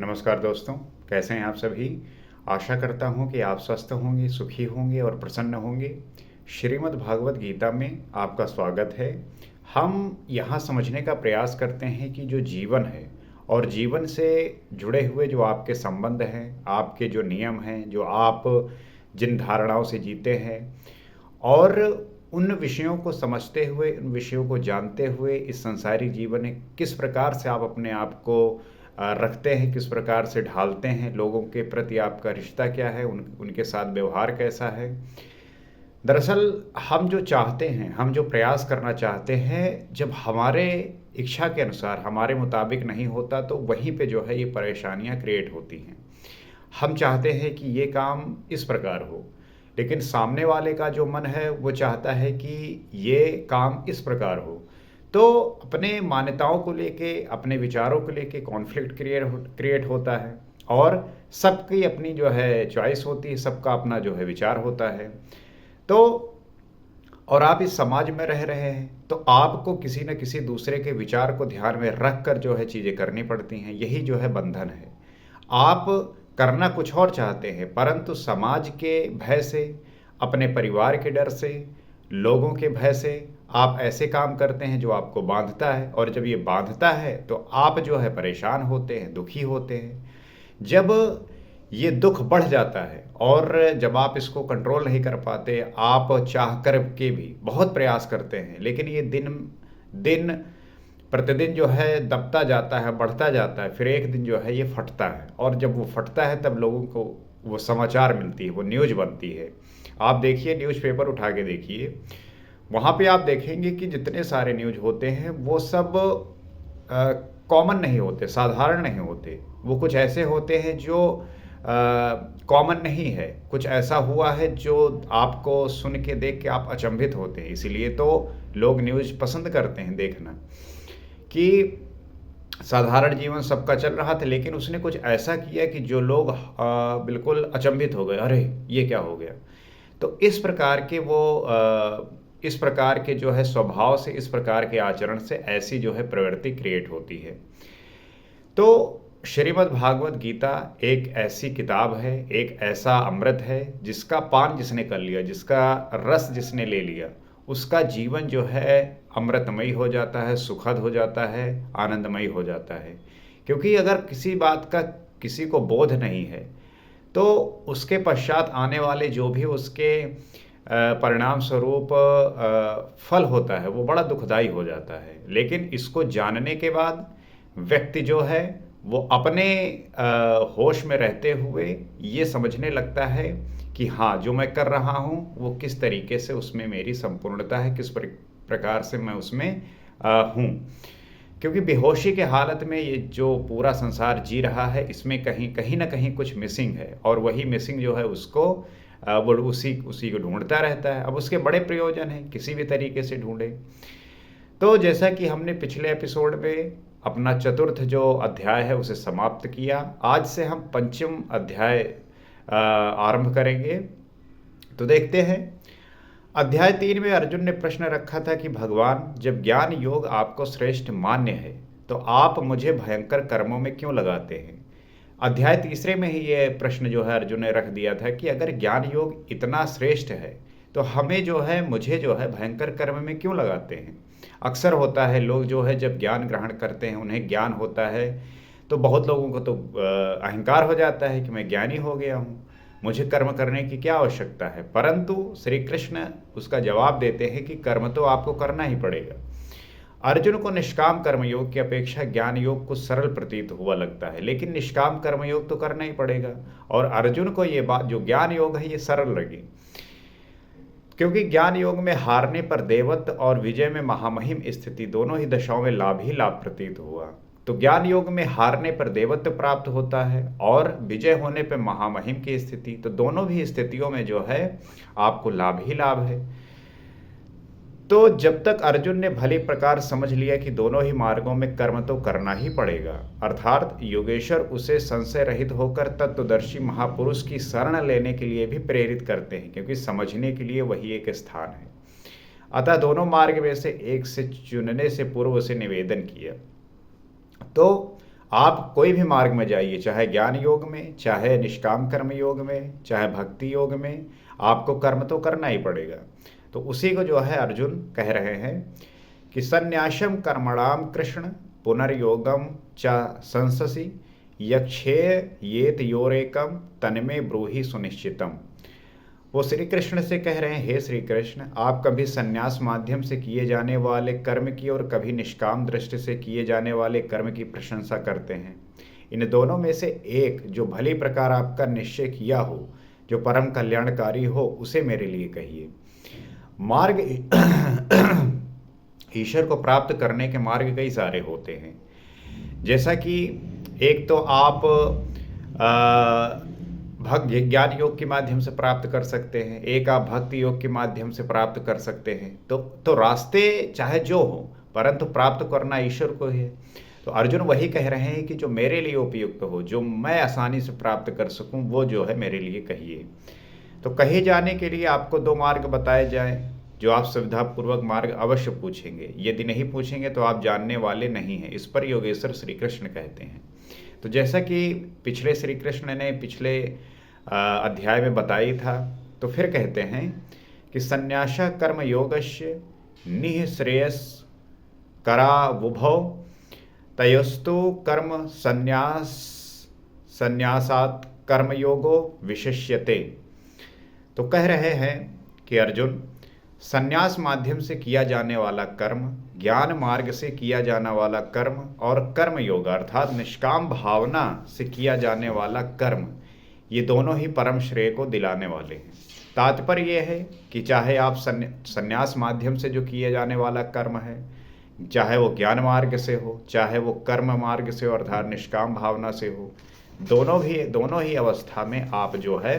नमस्कार दोस्तों, कैसे हैं आप सभी? आशा करता हूँ कि आप स्वस्थ होंगे, सुखी होंगे और प्रसन्न होंगे। श्रीमद् भागवत गीता में आपका स्वागत है। हम यहाँ समझने का प्रयास करते हैं कि जो जीवन है और जीवन से जुड़े हुए जो आपके संबंध हैं, आपके जो नियम हैं, जो आप जिन धारणाओं से जीते हैं और उन विषयों को समझते हुए, उन विषयों को जानते हुए इस संसारिक जीवन में किस प्रकार से आप अपने आप को रखते हैं, किस प्रकार से ढालते हैं, लोगों के प्रति आपका रिश्ता क्या है, उनके साथ व्यवहार कैसा है। दरअसल हम जो चाहते हैं, हम जो प्रयास करना चाहते हैं, जब हमारे इच्छा के अनुसार, हमारे मुताबिक नहीं होता तो वहीं पे जो है ये परेशानियां क्रिएट होती हैं। हम चाहते हैं कि ये काम इस प्रकार हो, लेकिन सामने वाले का जो मन है वो चाहता है कि ये काम इस प्रकार हो। तो अपने मान्यताओं को लेके, अपने विचारों को लेके कॉन्फ्लिक्ट क्रिएट होता है और सबकी अपनी जो है चॉइस होती है, सबका अपना जो है विचार होता है। तो और आप इस समाज में रह रहे हैं तो आपको किसी न किसी दूसरे के विचार को ध्यान में रख कर जो है चीज़ें करनी पड़ती हैं। यही जो है बंधन है। आप करना कुछ और चाहते हैं, परंतु समाज के भय से, अपने परिवार के डर से, लोगों के भय से आप ऐसे काम करते हैं जो आपको बांधता है, और जब ये बांधता है तो आप जो है परेशान होते हैं, दुखी होते हैं। जब ये दुख बढ़ जाता है और जब आप इसको कंट्रोल नहीं कर पाते, आप चाह कर के भी बहुत प्रयास करते हैं, लेकिन ये दिन दिन प्रतिदिन जो है दबता जाता है, बढ़ता जाता है, फिर एक दिन जो है ये फटता है, और जब वो फटता है तब लोगों को वो समाचार मिलती है, वो न्यूज़ बनती है। आप देखिए, न्यूज़पेपर उठा के देखिए, वहाँ पे आप देखेंगे कि जितने सारे न्यूज़ होते हैं वो सब कॉमन नहीं होते, साधारण नहीं होते। वो कुछ ऐसे होते हैं जो कॉमन नहीं है, कुछ ऐसा हुआ है जो आपको सुन के, देख के आप अचंभित होते हैं। इसीलिए तो लोग न्यूज़ पसंद करते हैं देखना, कि साधारण जीवन सबका चल रहा था लेकिन उसने कुछ ऐसा किया कि जो लोग बिल्कुल अचंभित हो गए, अरे ये क्या हो गया। तो इस प्रकार के इस प्रकार के जो है स्वभाव से, इस प्रकार के आचरण से ऐसी जो है प्रवृत्ति क्रिएट होती है। तो श्रीमद् भागवत गीता एक ऐसी किताब है, एक ऐसा अमृत है जिसका पान जिसने कर लिया, जिसका रस जिसने ले लिया, उसका जीवन जो है अमृतमयी हो जाता है, सुखद हो जाता है, आनंदमयी हो जाता है। क्योंकि अगर किसी बात का किसी को बोध नहीं है तो उसके पश्चात आने वाले जो भी उसके परिणाम स्वरूप फल होता है वो बड़ा दुखदाई हो जाता है। लेकिन इसको जानने के बाद व्यक्ति जो है वो अपने होश में रहते हुए ये समझने लगता है कि हाँ, जो मैं कर रहा हूँ वो किस तरीके से उसमें मेरी संपूर्णता है, किस प्रकार से मैं उसमें हूँ। क्योंकि बेहोशी के हालत में ये जो पूरा संसार जी रहा है, इसमें कहीं कहीं ना कहीं कुछ मिसिंग है, और वही मिसिंग जो है उसको वो उसी उसी को ढूंढता रहता है। अब उसके बड़े प्रयोजन हैं, किसी भी तरीके से ढूंढे। तो जैसा कि हमने पिछले एपिसोड में अपना चतुर्थ जो अध्याय है उसे समाप्त किया, आज से हम पंचम अध्याय आरंभ करेंगे। तो देखते हैं। अध्याय 3 में अर्जुन ने प्रश्न रखा था कि भगवान, जब ज्ञान योग आपको श्रेष्ठ मान्य है तो आप मुझे भयंकर कर्मों में क्यों लगाते हैं। अध्याय तीसरे में ही ये प्रश्न जो है अर्जुन ने रख दिया था कि अगर ज्ञान योग इतना श्रेष्ठ है तो हमें जो है, मुझे जो है भयंकर कर्म में क्यों लगाते हैं। अक्सर होता है, लोग जो है जब ज्ञान ग्रहण करते हैं, उन्हें ज्ञान होता है तो बहुत लोगों को तो अहंकार हो जाता है कि मैं ज्ञानी हो गया हूँ, मुझे कर्म करने की क्या आवश्यकता है। परंतु श्री कृष्ण उसका जवाब देते हैं कि कर्म तो आपको करना ही पड़ेगा। अर्जुन को निष्काम कर्मयोग की अपेक्षा ज्ञान योग कुछ सरल प्रतीत हुआ लगता है, लेकिन निष्काम कर्मयोग तो करना ही पड़ेगा। और अर्जुन को ये बात, जो ज्ञान योग है, ये सरल लगी, क्योंकि ज्ञान योग में हारने पर देवत्व और विजय में महामहिम स्थिति, दोनों ही दशाओं में लाभ ही लाभ प्रतीत हुआ। तो ज्ञान योग में हारने पर देवत्व प्राप्त होता है और विजय होने पर महामहिम की स्थिति, तो दोनों भी स्थितियों में जो है आपको लाभ ही लाभ है। तो जब तक अर्जुन ने भली प्रकार समझ लिया कि दोनों ही मार्गों में कर्म तो करना ही पड़ेगा, अर्थात योगेश्वर उसे संशय रहित होकर तत्वदर्शी महापुरुष की शरण लेने के लिए भी प्रेरित करते हैं, क्योंकि समझने के लिए वही एक स्थान है। अतः दोनों मार्ग में से एक से चुनने से पूर्व उसे निवेदन किया। तो आप कोई भी मार्ग में जाइए, चाहे ज्ञान योग में, चाहे निष्काम कर्म योग में, चाहे भक्ति योग में, आपको कर्म तो करना ही पड़ेगा। तो उसी को जो है अर्जुन कह रहे हैं कि संन्यासम कर्मणाम कृष्ण पुनर्योगम च संससि यक्षेय येत योरेकम तन्मे ब्रूहि सुनिश्चितम। वो श्री कृष्ण से कह रहे हैं, हे श्री कृष्ण, आप कभी संन्यास माध्यम से किए जाने वाले कर्म की और कभी निष्काम दृष्टि से किए जाने वाले कर्म की प्रशंसा करते हैं। इन दोनों में से एक जो भली प्रकार आपका निश्चय किया हो, जो परम कल्याणकारी हो, उसे मेरे लिए कहिए। मार्ग ईश्वर को प्राप्त करने के मार्ग कई सारे होते हैं। जैसा कि एक तो आप भक्त ज्ञान योग के माध्यम से प्राप्त कर सकते हैं, एक आप भक्ति योग के माध्यम से प्राप्त कर सकते हैं। तो रास्ते चाहे जो हो, परंतु प्राप्त करना ईश्वर को है। तो अर्जुन वही कह रहे हैं कि जो मेरे लिए उपयुक्त हो, जो मैं आसानी से प्राप्त कर सकूं, वो जो है मेरे लिए कहिए। तो कहे जाने के लिए आपको दो मार्ग बताए जाएं, जो आप सुविधापूर्वक मार्ग अवश्य पूछेंगे। यदि नहीं पूछेंगे तो आप जानने वाले नहीं हैं। इस पर योगेश्वर श्री कृष्ण कहते हैं। तो जैसा कि पिछले श्री कृष्ण ने पिछले अध्याय में बताई था, तो फिर कहते हैं कि संन्यास कर्म योगस्य निह श्रेयस करा वुभौ तयस्तु कर्म संन्यासात् कर्मयोगो विशिष्यते। तो कह रहे हैं कि अर्जुन, संन्यास माध्यम से किया जाने वाला कर्म, ज्ञान मार्ग से किया जाने वाला कर्म और कर्म योग अर्थात निष्काम भावना से किया जाने वाला कर्म, ये दोनों ही परम श्रेय को दिलाने वाले हैं। तात्पर्य यह है कि चाहे आप संन्यास माध्यम से जो किए जाने वाला कर्म है, चाहे वो ज्ञान मार्ग से हो, चाहे वो कर्म मार्ग से हो अर्थात निष्काम भावना से हो, दोनों ही अवस्था में आप जो है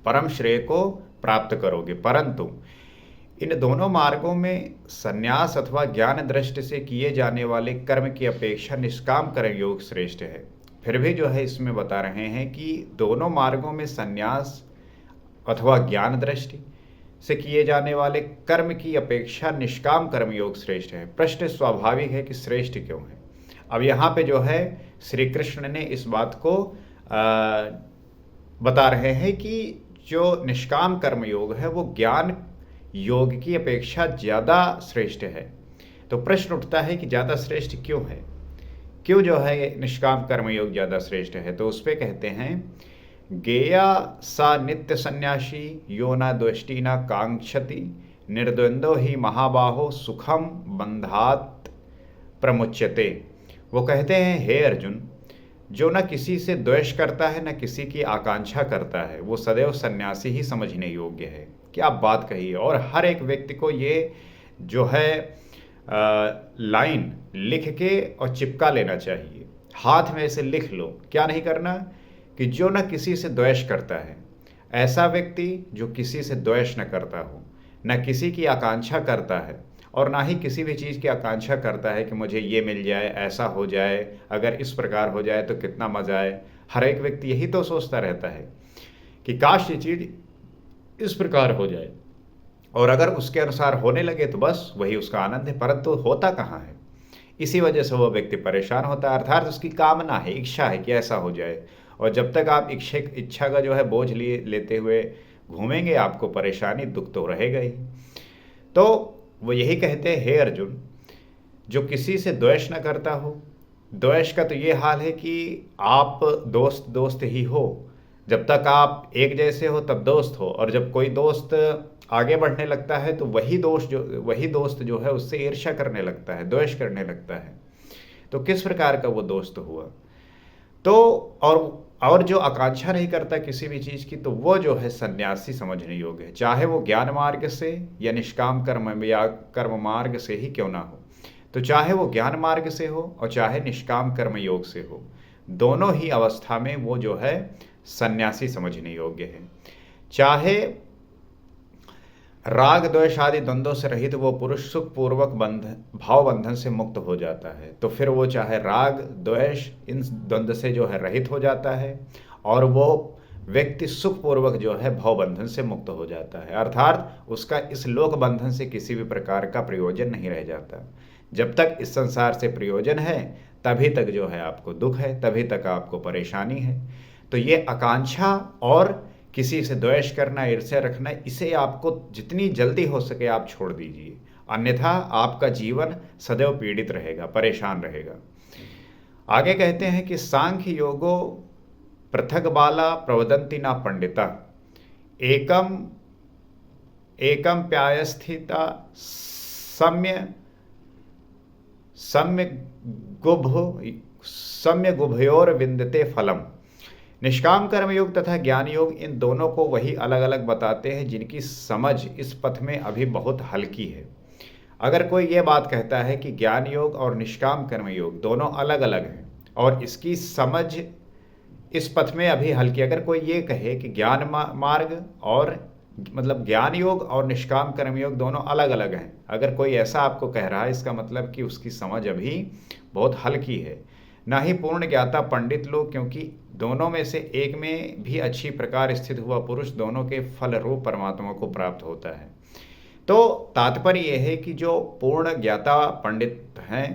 परम श्रेय को प्राप्त करोगे। परंतु इन दोनों मार्गों में संन्यास अथवा ज्ञान दृष्टि से किए जाने वाले कर्म की अपेक्षा निष्काम कर्म योग श्रेष्ठ है। फिर भी जो है इसमें बता रहे हैं कि दोनों मार्गों में संन्यास अथवा ज्ञान दृष्टि से किए जाने वाले कर्म की अपेक्षा निष्काम कर्म योग श्रेष्ठ है। प्रश्न स्वाभाविक है कि श्रेष्ठ क्यों है। अब यहाँ पे जो है श्री कृष्ण ने इस बात को बता रहे हैं कि जो निष्काम कर्म योग है वो ज्ञान योग की अपेक्षा ज़्यादा श्रेष्ठ है। तो प्रश्न उठता है कि ज़्यादा श्रेष्ठ क्यों है, क्यों जो है निष्काम कर्म योग ज़्यादा श्रेष्ठ है। तो उस पर कहते हैं, गेया सा नित्य सन्यासी यो न द्वेष्टि न कांक्षति निर्द्वंदो ही महाबाहो सुखम बंधात प्रमुच्यते। वो कहते हैं, हे अर्जुन, जो न किसी से द्वेष करता है न किसी की आकांक्षा करता है, वो सदैव सन्यासी ही समझने योग्य है। क्या बात कही है। और हर एक व्यक्ति को ये जो है लाइन लिख के और चिपका लेना चाहिए, हाथ में ऐसे लिख लो। क्या नहीं करना कि जो न किसी से द्वेष करता है, ऐसा व्यक्ति जो किसी से द्वेष न करता हो, न किसी की आकांक्षा करता है और ना ही किसी भी चीज़ की आकांक्षा करता है कि मुझे ये मिल जाए, ऐसा हो जाए, अगर इस प्रकार हो जाए तो कितना मजा आए। हर एक व्यक्ति यही तो सोचता रहता है कि काश ये चीज़ इस प्रकार हो जाए, और अगर उसके अनुसार होने लगे तो बस वही उसका आनंद है। परंतु होता कहाँ है, इसी वजह से वो व्यक्ति परेशान होता है। अर्थात उसकी कामना है, इच्छा है कि ऐसा हो जाए, और जब तक आप इच्छा का जो है बोझ लेते हुए घूमेंगे, आपको परेशानी दुख तो रहेगा ही। तो वो यही कहते हैं, हे अर्जुन, जो किसी से द्वेष न करता हो, द्वेष का तो ये हाल है कि आप दोस्त ही हो। जब तक आप एक जैसे हो तब दोस्त हो, और जब कोई दोस्त आगे बढ़ने लगता है तो वही दोस्त जो है उससे ईर्ष्या करने लगता है, द्वेष करने लगता है। तो किस प्रकार का वो दोस्त हुआ। तो और जो आकांक्षा नहीं करता किसी भी चीज़ की, तो वो जो है सन्यासी समझने योग्य है, चाहे वो ज्ञान मार्ग से या निष्काम कर्म या कर्म मार्ग से ही क्यों ना हो। तो चाहे वो ज्ञान मार्ग से हो और चाहे निष्काम कर्म योग से हो, दोनों ही अवस्था में वो जो है सन्यासी समझने योग्य है। चाहे राग द्वेष आदि द्वंद्वों से रहित वो पुरुष सुख पूर्वक भाव बंधन से मुक्त हो जाता है, तो फिर वो चाहे राग द्वेष इन द्वंद्व से जो है रहित हो जाता है, और वो व्यक्ति सुखपूर्वक जो है भाव बंधन से मुक्त हो जाता है। अर्थात उसका इस लोक बंधन से किसी भी प्रकार का प्रयोजन नहीं रह जाता। जब तक इस संसार से प्रयोजन है तभी तक जो है आपको दुख है, तभी तक आपको परेशानी है। तो ये आकांक्षा और किसी से द्वेष करना, ईर्ष्या रखना, इसे आपको जितनी जल्दी हो सके आप छोड़ दीजिए, अन्यथा आपका जीवन सदैव पीड़ित रहेगा, परेशान रहेगा। आगे कहते हैं कि सांख्य योगो पृथक बाला प्रवदंती ना पंडिता एकम एकम प्यायस्थिता सम्य सम्य गुभ सम्य गुभयोर विंदते फलम। निष्काम कर्म योग तथा ज्ञान योग, इन दोनों को वही अलग अलग बताते हैं जिनकी समझ इस पथ में अभी बहुत हल्की है। अगर कोई ये बात कहता है कि ज्ञान योग और निष्काम कर्म योग दोनों अलग अलग हैं और इसकी समझ इस पथ में अभी हल्की, अगर कोई ये कहे कि ज्ञान मार्ग और मतलब ज्ञान योग और निष्काम कर्म योग दोनों अलग अलग हैं, अगर कोई ऐसा आपको कह रहा है, इसका मतलब कि उसकी समझ अभी बहुत हल्की है। ना ही पूर्ण ज्ञाता पंडित लोग, क्योंकि दोनों में से एक में भी अच्छी प्रकार स्थित हुआ पुरुष दोनों के फल रूप परमात्मा को प्राप्त होता है। तो तात्पर्य यह है कि जो पूर्ण ज्ञाता पंडित हैं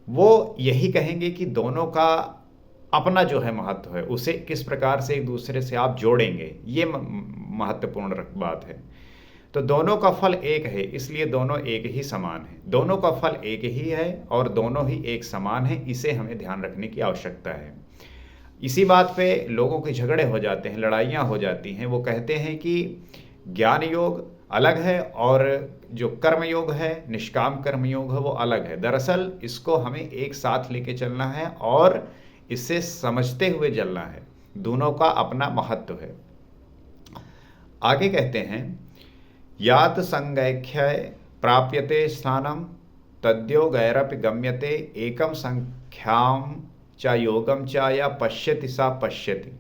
वो यही कहेंगे कि दोनों का अपना जो है महत्व है, उसे किस प्रकार से एक दूसरे से आप जोड़ेंगे, ये महत्वपूर्ण बात है। तो दोनों का फल एक है, इसलिए दोनों एक ही समान है। दोनों का फल एक ही है और दोनों ही एक समान है, इसे हमें ध्यान रखने की आवश्यकता है। इसी बात पे लोगों के झगड़े हो जाते हैं, लड़ाइयाँ हो जाती हैं। वो कहते हैं कि ज्ञान योग अलग है और जो कर्म योग है, निष्काम कर्म योग है, वो अलग है। दरअसल इसको हमें एक साथ लेके चलना है और इसे समझते हुए चलना है। दोनों का अपना महत्व है। आगे कहते हैं यात संगैख्य प्राप्यते स्थानम तद्यो गैरपि गम्यते एकम संख्याम च योगम च या पश्यति सा पश्यति।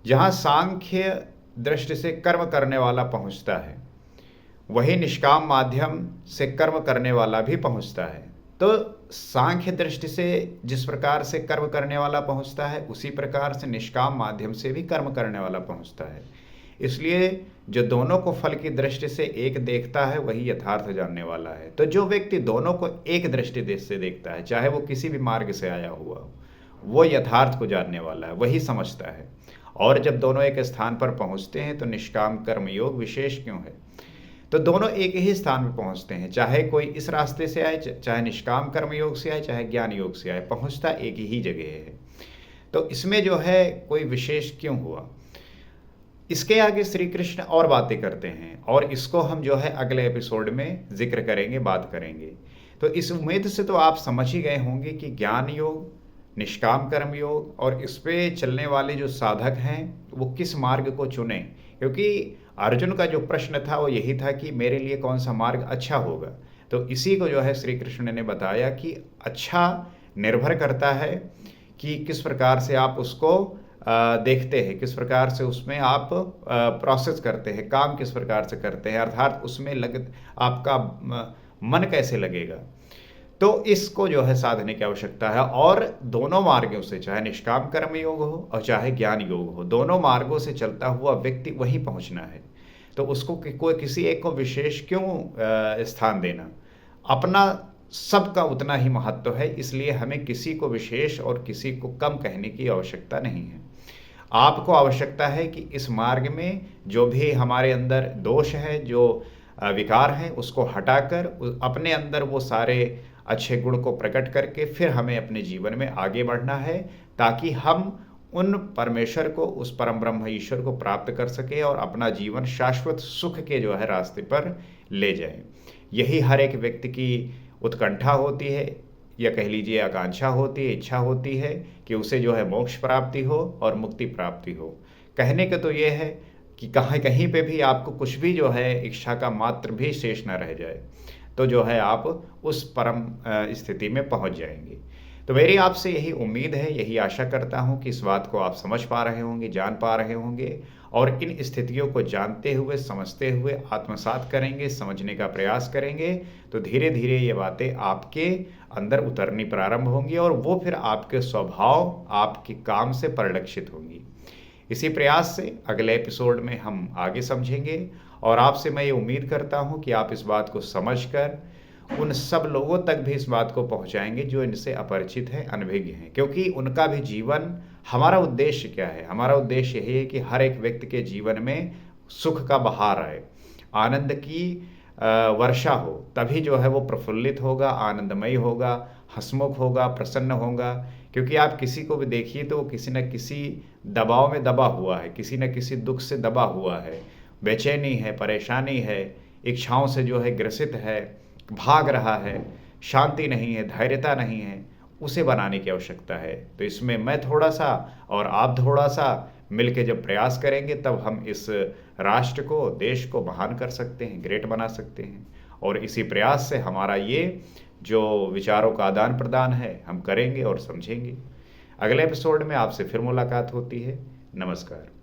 जहाँ सांख्य दृष्टि से कर्म करने वाला पहुँचता है, वही निष्काम माध्यम से कर्म करने वाला भी पहुँचता है। तो सांख्य दृष्टि से जिस प्रकार से कर्म करने वाला पहुँचता है, उसी प्रकार से निष्काम माध्यम से भी कर्म करने वाला पहुँचता है। इसलिए जो दोनों को फल की दृष्टि से एक देखता है, वही यथार्थ जानने वाला है। तो जो व्यक्ति दोनों को एक दृष्टि से देखता है, चाहे वो किसी भी मार्ग से आया हुआ हो, वो यथार्थ को जानने वाला है, वही समझता है। और जब दोनों एक स्थान पर पहुंचते हैं तो निष्काम कर्म योग विशेष क्यों है, तो दोनों एक ही स्थान पर पहुंचते हैं। चाहे कोई इस रास्ते से आए, चाहे निष्काम कर्म योग से आए, चाहे ज्ञान योग से आए, पहुंचता एक ही जगह है। तो इसमें जो है कोई विशेष क्यों हुआ, इसके आगे श्री कृष्ण और बातें करते हैं और इसको हम जो है अगले एपिसोड में जिक्र करेंगे, बात करेंगे। तो इस उम्मीद से तो आप समझ ही गए होंगे कि ज्ञान योग, निष्काम कर्म योग और इस पे चलने वाले जो साधक हैं वो किस मार्ग को चुने। क्योंकि अर्जुन का जो प्रश्न था वो यही था कि मेरे लिए कौन सा मार्ग अच्छा होगा। तो इसी को जो है श्री कृष्ण ने बताया कि अच्छा निर्भर करता है कि किस प्रकार से आप उसको देखते हैं, किस प्रकार से उसमें आप प्रोसेस करते हैं, काम किस प्रकार से करते हैं, अर्थात उसमें आपका मन कैसे लगेगा। तो इसको जो है साधने की आवश्यकता है। और दोनों मार्गों से, चाहे निष्काम कर्म योग हो और चाहे ज्ञान योग हो, दोनों मार्गों से चलता हुआ व्यक्ति वहीं पहुंचना है। तो उसको कोई किसी एक को विशेष क्यों स्थान देना, अपना सबका उतना ही महत्व है। इसलिए हमें किसी को विशेष और किसी को कम कहने की आवश्यकता नहीं है। आपको आवश्यकता है कि इस मार्ग में जो भी हमारे अंदर दोष है, जो विकार है, उसको हटाकर अपने अंदर वो सारे अच्छे गुण को प्रकट करके फिर हमें अपने जीवन में आगे बढ़ना है, ताकि हम उन परमेश्वर को, उस परम ब्रह्म ईश्वर को प्राप्त कर सके और अपना जीवन शाश्वत सुख के जो है रास्ते पर ले जाए। यही हर एक व्यक्ति की उत्कंठा होती है, या कह लीजिए आकांक्षा होती है, इच्छा होती है कि उसे जो है मोक्ष प्राप्ति हो और मुक्ति प्राप्ति हो। कहने का तो ये है कि कहीं पे भी आपको कुछ भी जो है इच्छा का मात्र भी शेष न रह जाए, तो जो है आप उस परम स्थिति में पहुंच जाएंगे। तो मेरी आपसे यही उम्मीद है, यही आशा करता हूं कि इस बात को आप समझ पा रहे होंगे, जान पा रहे होंगे और इन स्थितियों को जानते हुए, समझते हुए आत्मसात करेंगे, समझने का प्रयास करेंगे। तो धीरे धीरे ये बातें आपके अंदर उतरनी प्रारंभ होंगी और वो फिर आपके स्वभाव, आपके काम से परिलक्षित होंगी। इसी प्रयास से अगले एपिसोड में हम आगे समझेंगे और आपसे मैं ये उम्मीद करता हूँ कि आप इस बात को समझकर उन सब लोगों तक भी इस बात को पहुंचाएंगे जो इनसे अपरिचित हैं, अनभिज्ञ हैं, क्योंकि उनका भी जीवन, हमारा उद्देश्य क्या है? हमारा उद्देश्य यही है कि हर एक व्यक्ति के जीवन में सुख का बहार आए, आनंद की वर्षा हो, तभी जो है वो प्रफुल्लित होगा, आनंदमयी होगा, हंसमुख होगा, प्रसन्न होगा। क्योंकि आप किसी को भी देखिए तो वो किसी न किसी दबाव में दबा हुआ है, किसी न किसी दुख से दबा हुआ है, बेचैनी है, परेशानी है, इच्छाओं से जो है ग्रसित है, भाग रहा है, शांति नहीं है, धैर्यता नहीं है। उसे बनाने की आवश्यकता है। तो इसमें मैं थोड़ा-सा और आप थोड़ा-सा मिलके जब प्रयास करेंगे, तब हम इस राष्ट्र को, देश को महान कर सकते हैं, ग्रेट बना सकते हैं। और इसी प्रयास से हमारा ये जो विचारों का आदान-प्रदान है, हम करेंगे और समझेंगे। अगले एपिसोड में आपसे फिर मुलाकात होती है। नमस्कार।